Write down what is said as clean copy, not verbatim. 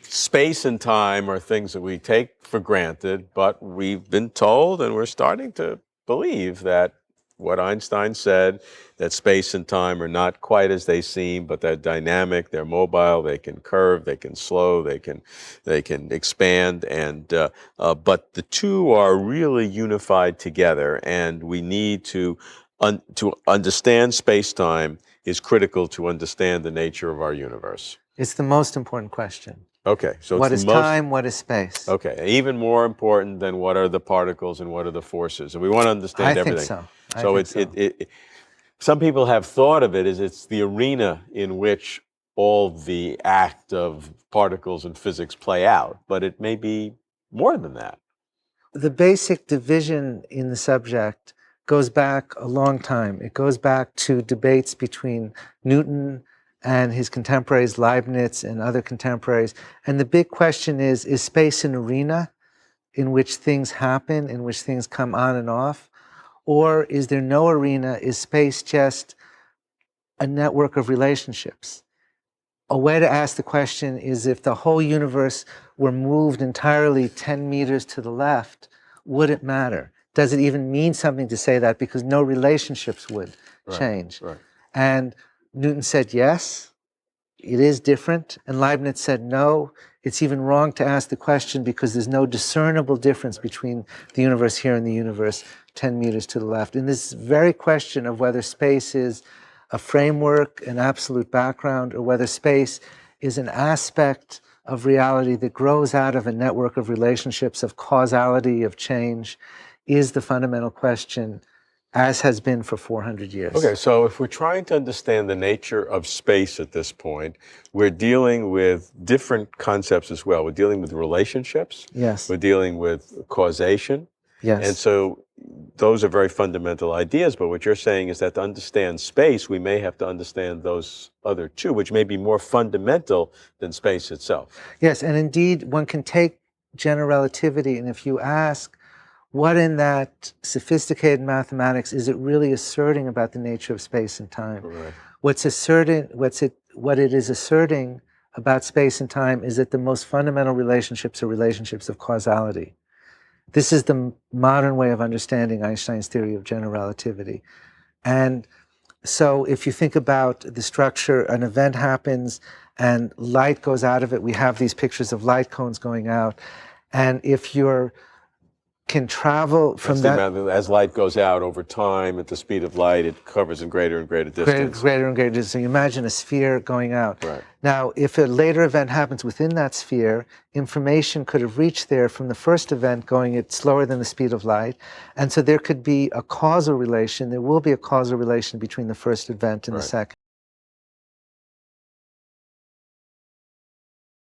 space and time are things that we take for granted, but we've been told and we're starting to believe that what Einstein said, that space and time are not quite as they seem, but they're dynamic, they're mobile, they can curve, they can slow, they can expand, and but the two are really unified together, and we need to understand space-time is critical to understand the nature of our universe. It's the most important question. Okay, so what is time, what is space? Okay, even more important than what are the particles and what are the forces, and we want to understand everything. I think so. Some people have thought of it as it's the arena in which all the act of particles and physics play out, but it may be more than that. The basic division in the subject goes back a long time. It goes back to debates between Newton and his contemporaries, Leibniz and other contemporaries. And the big question is space an arena in which things happen, in which things come on and off? Or is there no arena? Is space just a network of relationships? A way to ask the question is, if the whole universe were moved entirely 10 meters to the left, would it matter? Does it even mean something to say that? Because no relationships would change. Right. And Newton said yes, it is different. And Leibniz said no, it's even wrong to ask the question because there's no discernible difference between the universe here and the universe 10 meters to the left. And this very question of whether space is a framework, an absolute background, or whether space is an aspect of reality that grows out of a network of relationships, of causality, of change, is the fundamental question, as has been for 400 years. Okay, so if we're trying to understand the nature of space at this point, we're dealing with different concepts as well. We're dealing with relationships. Yes. We're dealing with causation. Yes. And so those are very fundamental ideas, but what you're saying is that to understand space, we may have to understand those other two, which may be more fundamental than space itself. Yes, and indeed, one can take general relativity, and if you ask, what in that sophisticated mathematics is it really asserting about the nature of space and time? Right. What it is asserting about space and time is that the most fundamental relationships are relationships of causality. This is the modern way of understanding Einstein's theory of general relativity. And so if you think about the structure, an event happens and light goes out of it. We have these pictures of light cones going out. And if you can travel from that... As light goes out over time at the speed of light, it covers in greater and greater distance. Greater and greater distance. So you imagine a sphere going out. Right. Now, if a later event happens within that sphere, information could have reached there from the first event going at slower than the speed of light. And so there could be a causal relation. There will be a causal relation between the first event and the second.